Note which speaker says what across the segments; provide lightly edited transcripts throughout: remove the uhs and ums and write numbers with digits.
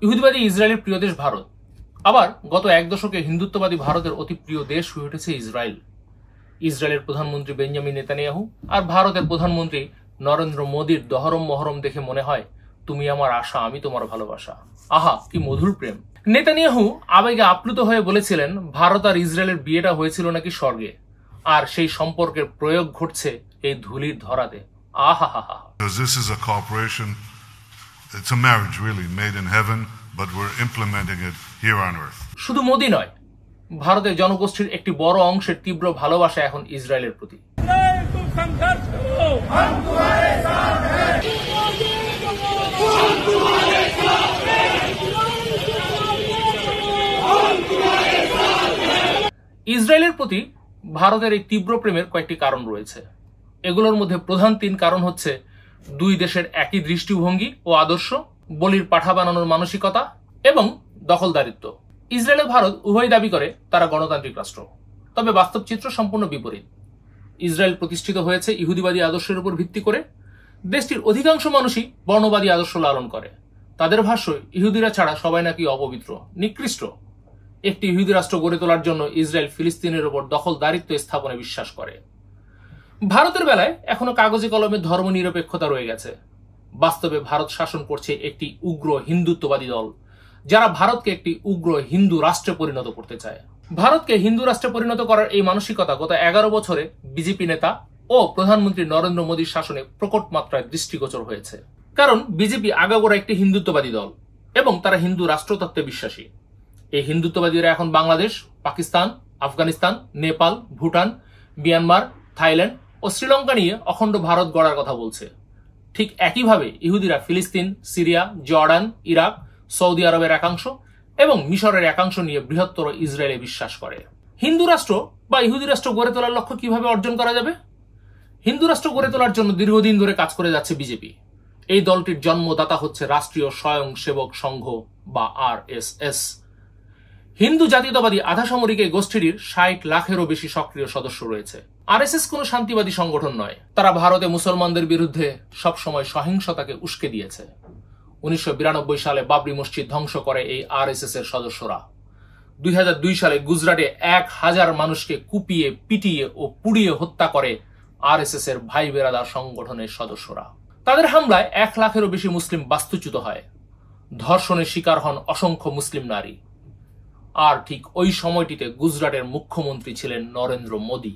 Speaker 1: ইহুদিবাদী ইসরায়েলের প্রিয় দেশ ভারত, আবার গত এক দশকে হিন্দুত্ববাদী ভারতের অতি প্রিয় দেশ হয়ে উঠেছে ইসরায়েল। ইসরায়েলের প্রধানমন্ত্রী বেঞ্জামিন নেতানিয়াহু আর ভারতের প্রধানমন্ত্রী নরেন্দ্র মোদীর দহরম মহরম দেখে মনে হয়, তুমি আমার আশা, আমি তোমার ভালোবাসা। আহা, কি মধুর প্রেম। নেতানিয়াহু আবেগে আপ্লুত হয়ে বলেছিলেন, ভারত আর ইসরায়েলের বিয়েটা হয়েছিল নাকি স্বর্গে, আর সেই সম্পর্কের প্রয়োগ ঘটছে এই ধুলির ধরাতে। আহা হা হা।
Speaker 2: This is a cooperation, it's a marriage really made in heaven, but we're implementing it here on earth.
Speaker 1: শুধু মোদি নয়, ভারতের জনগোষ্ঠীর একটি বড় অংশের তীব্র ভালোবাসা এখন ইসরায়েলের প্রতি। ইসরায়েলের প্রতি ভারতের এই তীব্র প্রেমের কয়েকটি কারণ রয়েছে। এগুলোর মধ্যে প্রধান 3 কারণ হচ্ছে দুই দেশের একই দৃষ্টিভঙ্গি ও আদর্শ, বলির পাঠা বানানোর মানসিকতা এবং দখলদারিত্ব। ইসরায়েল ও ভারত উভয় দাবি করে তারা গণতান্ত্রিক রাষ্ট্র, তবে বাস্তব চিত্র সম্পূর্ণ বিপরীত। ইসরায়েল প্রতিষ্ঠিত হয়েছে ইহুদিবাদী আদর্শের উপর ভিত্তি করে। দেশটির অধিকাংশ মানুষই বর্ণবাদী আদর্শ লালন করে। তাদের ভাষ্য, ইহুদিরা ছাড়া সবাই নাকি অপবিত্র, নিকৃষ্ট। একটি ইহুদি রাষ্ট্র গড়ে তোলার জন্য ইসরায়েল ফিলিস্তিনের উপর দখলদারিত্ব স্থাপনে বিশ্বাস করে। ভারতের বেলায় এখনো কাগজে কলমে ধর্মনিরপেক্ষতা রয়ে গেছে। বাস্তবে ভারত শাসন করছে একটি উগ্র হিন্দুত্ববাদী দল, যারা ভারতকে একটি উগ্র হিন্দু রাষ্ট্রে পরিণত করতে চায়। ভারতকে হিন্দু রাষ্ট্রে পরিণত করার এই মানসিকতা গত 11 বছরে বিজেপি নেতা ও প্রধানমন্ত্রী নরেন্দ্র মোদীর শাসনে প্রকট মাত্রায় দৃষ্টিগোচর হয়েছে। কারণ বিজেপি আগাগোড়া একটি হিন্দুত্ববাদী দল এবং তারা হিন্দু রাষ্ট্রতত্ত্বে বিশ্বাসী। এই হিন্দুত্ববাদীরা এখন বাংলাদেশ, পাকিস্তান, আফগানিস্তান, নেপাল, ভুটান, মিয়ানমার, থাইল্যান্ড ও শ্রীলঙ্কা নিয়ে অখণ্ড ভারত গড়ার কথা বলছে। ঠিক একইভাবে ইহুদিরা ফিলিস্তিন, সিরিয়া, জর্ডান, ইরাক, সৌদি আরবের একাংশ এবং মিশরের একাংশ নিয়ে বৃহত্তর ইসরায়েলে বিশ্বাস করে। হিন্দু রাষ্ট্র বা ইহুদি রাষ্ট্র গড়ে তোলার লক্ষ্য কিভাবে অর্জন করা যাবে? হিন্দু রাষ্ট্র গড়ে তোলার জন্য দীর্ঘদিন ধরে কাজ করে যাচ্ছে বিজেপি। এই দলটির জন্মদাতা হচ্ছে রাষ্ট্রীয় স্বয়ংসেবক সংঘ বা RSS। হিন্দু জাতীয়তাবাদী আধা সামরিক এই গোষ্ঠীটির 60 লাখেরও বেশি সক্রিয় সদস্য রয়েছে। RSS কোনো শান্তিবাদী সংগঠন নয়। তারা ভারতে মুসলমানদের বিরুদ্ধে সবসময় সহিংসতাকে উস্কে দিয়েছে। 1992 সালে বাবরি মসজিদ ধ্বংস করে এই RSS এর সদস্যরা। 2002 সালে গুজরাটে 1000 মানুষকে কুপিয়ে, পিটিয়ে ও পুড়িয়ে হত্যা করে RSS এর ভাই বেরাদার সংগঠনের সদস্যরা। তাদের হামলায় 1 লাখেরও বেশি মুসলিম বাস্তুচ্যুত হয়। ধর্ষণের শিকার হন অসংখ্য মুসলিম নারী। আর ঠিক ওই সময়টিতে গুজরাটের মুখ্যমন্ত্রী ছিলেন নরেন্দ্র মোদী।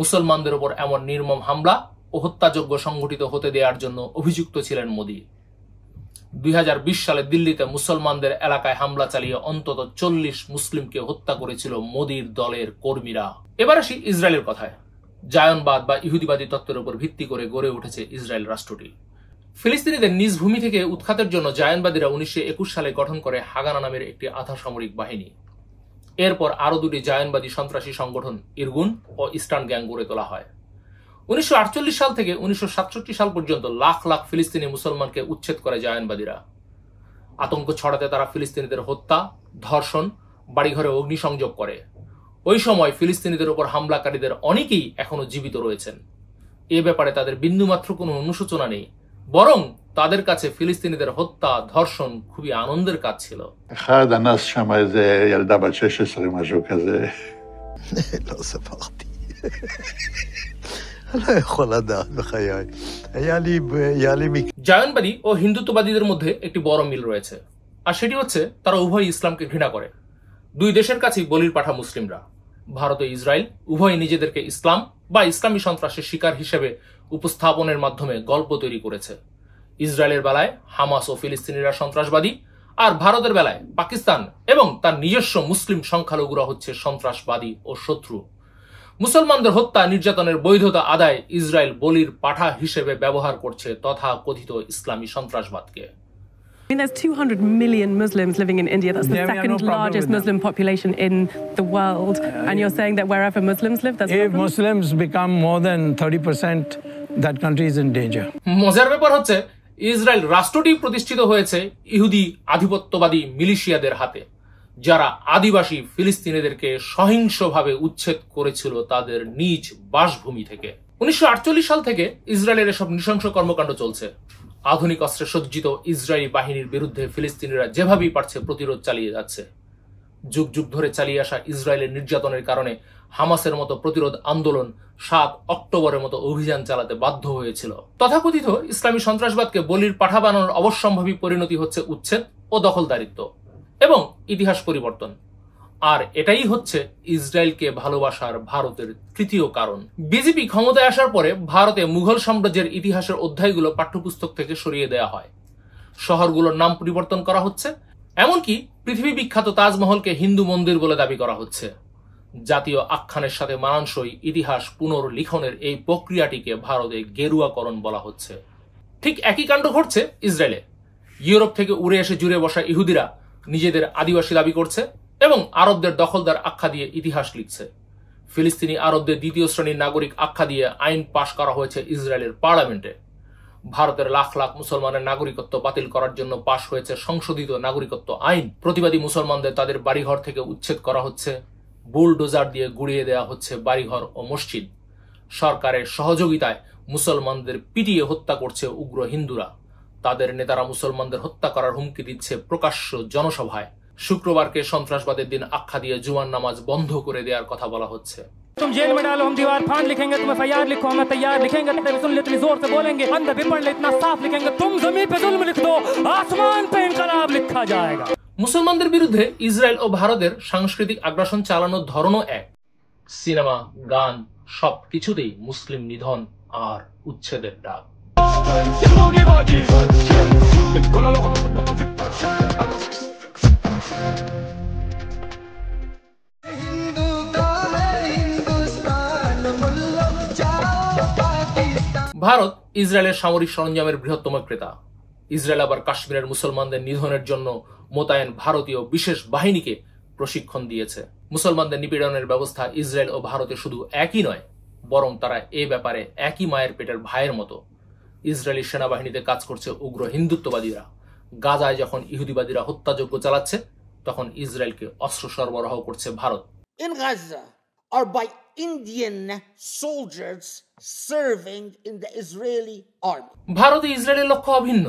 Speaker 1: মুসলমানদের উপর এমন নির্মম হামলা ও হত্যাযজ্ঞ সংঘটিত হতে দেওয়ার জন্য অভিযুক্ত ছিলেন মোদী। 2020 সালে দিল্লিতে মুসলমানদের এলাকায় হামলা চালিয়ে অন্তত 40 মুসলিমকে হত্যা করেছিল মোদীর দলের কর্মীরা। এবার আসি ইসরায়েলের কথায়। জায়নবাদ বা ইহুদিবাদী তত্ত্বের উপর ভিত্তি করে গড়ে উঠেছে ইসরায়েল রাষ্ট্রটি। ফিলিস্তিনিদের নিজ ভূমি থেকে উৎখাতের জন্য জায়নবাদীরা 1921 সালে গঠন করে হাগানা নামের একটি আধা সামরিক বাহিনী। এরপর আরো 2টি জায়নবাদী সন্ত্রাসী সংগঠন ইরগুন ও ইস্টার্ন গ্যাং গড়ে তোলা হয়। 1948 সাল থেকে 1967 সাল পর্যন্ত লাখ লাখ ফিলিস্তিনি মুসলমানকে উচ্ছেদ করে জায়নবাদীরা। আতঙ্ক ছড়াতে তারা ফিলিস্তিনিদের হত্যা, ধর্ষণ, বাড়িঘরে অগ্নিসংযোগ করে। ওই সময় ফিলিস্তিনিদের উপর হামলাকারীদের অনেকেই এখনো জীবিত রয়েছেন। এ ব্যাপারে তাদের বিন্দুমাত্র কোনো অনুশোচনা নেই, বরং তাদের কাছে ফিলিস্তিনিদের হত্যা, ধর্ষণ খুবই আনন্দের কাজ ছিল।
Speaker 3: אחד אנס שם איזה ילדה בת 16, משהו כזה.
Speaker 4: לא ספרתי. אני לא יכול לדעת בחיי. היה לי
Speaker 1: জায়নবাদী ও হিন্দুত্ববাদীদের মধ্যে একটি বড় মিল রয়েছে, আর সেটি হচ্ছে তারা উভয় ইসলামকে ঘৃণা করে। দুই দেশের কাছেই বলির পাঠা মুসলিমরা। ভারত ও ইসরায়েল উভয় নিজেদেরকে ইসলাম বা ইসলামী সন্ত্রাসের শিকার হিসেবে উপস্থাপনের মাধ্যমে গল্প তৈরি করেছে। ইসরায়েলের বেলায় হামাস ও ফিলিস্তিনিরা সন্ত্রাসবাদী, আর ভারতের বেলায় পাকিস্তান এবং তার নিজস্ব মুসলিম সংখ্যালঘুরা হচ্ছে সন্ত্রাসবাদী ও শত্রু। মুসলমানদের হত্যা, নির্যাতনের বৈধতা আদায় ইসরায়েল বলির পাঠা হিসেবে ব্যবহার করছে তথা কথিত ইসলামী সন্ত্রাসবাদকে।
Speaker 5: I mean, there's 200 million Muslims living in India. That's the second largest Muslim population in the world. And you're saying that wherever Muslims live, there's a problem?
Speaker 6: If Muslims become more than 30%, that country is in danger.
Speaker 1: মজার ব্যাপার হচ্ছে, Israel রাষ্ট্রটি প্রতিষ্ঠিত হয়েছে ইহুদি আধিপত্যবাদী মিলিশিয়াদের হাতে, যারা আদিবাসী ফিলিস্তিনিদেরকে সহিংসভাবে উচ্ছেদ করেছিল তাদের নিজ বাসভূমি থেকে। 1948 সাল থেকে ইসরায়েলের এসব নৃশংস কর্মকাণ্ড চলছে। আধুনিক অস্ত্রে সজ্জিত ইসরায়েলি বাহিনীর বিরুদ্ধে ফিলিস্তিনিরা যেভাবেই পারছে প্রতিরোধ চালিয়ে যাচ্ছে। যুগ যুগ ধরে চালিয়ে আসা ইসরায়েলের নির্যাতনের কারণে হামাসের মতো প্রতিরোধ আন্দোলন 7 অক্টোবরের মতো অভিযান চালাতে বাধ্য হয়েছিল। তথাকথিত ইসলামী সন্ত্রাসবাদকে বলির পাঠা বানানোর অবশ্যম্ভাবী পরিণতি হচ্ছে উচ্ছেদ ও দখলদারিত্ব এবং ইতিহাস পরিবর্তন। আর এটাই হচ্ছে ইসরায়েলকে ভালোবাসার ভারতের তৃতীয় কারণ। বিজেপি ক্ষমতায় আসার পরে ভারতে মুঘল সাম্রাজ্যের ইতিহাসের অধ্যায়গুলো পাঠ্যপুস্তক থেকে সরিয়ে দেওয়া হয়, শহরগুলোর নাম পরিবর্তন করা হচ্ছে, এমনকি পৃথিবী বিখ্যাত তাজমহলকে হিন্দু মন্দির বলে দাবি করা হচ্ছে। জাতীয় আখ্যানের সাথে মানানসই ইতিহাস পুনর্লিখনের এই প্রক্রিয়াটিকে ভারতে গেরুয়াকরণ বলা হচ্ছে। ঠিক একই কাণ্ড ঘটছে ইসরায়েলে। ইউরোপ থেকে উড়ে এসে জুড়ে বসা ইহুদিরা নিজেদের আদিবাসী দাবি করছে এবং আরবদের দখলদার আখ্যা দিয়ে ইতিহাস লিখছে। ফিলিস্তিনি আরবদের দ্বিতীয় শ্রেণীর নাগরিক আখ্যা দিয়ে আইন পাশ করা হয়েছে ইসরায়েলের পার্লামেন্টে। ভারতের লাখ লাখ মুসলমানের নাগরিকত্ব বাতিল করার জন্য পাশ হয়েছে সংশোধিত নাগরিকত্ব আইন। প্রতিবাদী মুসলমানদের তাদের বাড়িঘর থেকে উচ্ছেদ করা হচ্ছে, বুলডোজার দিয়ে গুড়িয়ে দেওয়া হচ্ছে বাড়িঘর ও মসজিদ। সরকারের সহযোগিতায় মুসলমানদের পিটিয়ে হত্যা করছে উগ্র হিন্দুরা। তাদের নেতারা মুসলমানদের হত্যা করার হুমকি দিচ্ছে প্রকাশ্য জনসভায়। শুক্রবারকে সন্ত্রাসবাদের দিন আখ্যা দিয়ে জুমার নামাজ বন্ধ করে দেওয়ার কথা বলা হচ্ছে।
Speaker 7: तुम जेल में डालो, हम दीवार फाड़ लिखेंगे, तुम्हें फैयार लिखो, मैं तैयार लिखेंगे, तेरे सुन ले, इतनी जोर से बोलेंगे, अंदर भी पढ़ ले, इतना साफ लिखेंगे, तुम जमीन पे जुल्म लिख दो, आसमान पे इनकलाब लिखा जाएगा।
Speaker 1: মুসলমানদের বিরুদ্ধে ইসরায়েল ও ভারতের সাংস্কৃতিক আগ্রাসন চালানোর ধরনও এক। সিনেমা, গান সবকিছুতেই মুসলিম নিধন আর উচ্ছেদের ডাক। ভারত ইসরায়েলের সামরিক সরঞ্জামের বৃহত্তম ক্রেতা। ইসরায়েল আবার কাশ্মীরের মুসলমানদের নিধনের জন্য মোতায়েন ভারতীয় বিশেষ বাহিনীকে প্রশিক্ষণ দিয়েছে। মুসলমানদের নিপীড়নের ব্যবস্থা ইসরায়েল ও ভারতে শুধু একই নয়, বরং তারা এ ব্যাপারে একই মায়ের পেটের ভাইয়ের মতো। ইসরায়েলি সেনাবাহিনীতে কাজ করছে উগ্র হিন্দুত্ববাদীরা। গাজায় যখন ইহুদিবাদীরা হত্যাযজ্ঞ চালাচ্ছে, তখন ইসরায়েলকে অস্ত্র সরবরাহ করছে Bharat.
Speaker 8: In Gaza are by Indian soldiers serving in the Israeli army.
Speaker 1: ভারতে ইসরায়েলের লক্ষ্য অভিন্ন,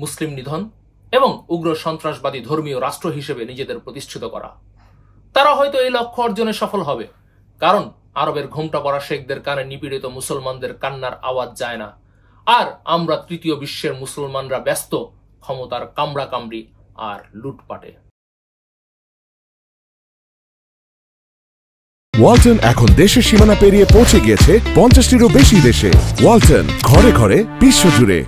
Speaker 1: মুসলিম নিধন এবং উগ্র সন্ত্রাসবাদী ধর্মীয় রাষ্ট্র হিসেবে নিজেদের প্রতিষ্ঠিত করা। তারা হয়তো এই লক্ষ্য অর্জনে সফল হবে, কারণ আরবের ঘোমটা পরা শেখদের কানে নিপীড়িত মুসলমানদের কান্নার আওয়াজ যায় না। আর আমরা তৃতীয় বিশ্বের মুসলমানরা ব্যস্ত ক্ষমতার কামড়াকামড়ি আর লুটপাটে।
Speaker 9: ওয়ালটন এখন দেশের সীমানা পেরিয়ে পৌঁছে গিয়েছে 50টিরও বেশি দেশে। ওয়ালটন, ঘরে ঘরে বিশ্বজুড়ে।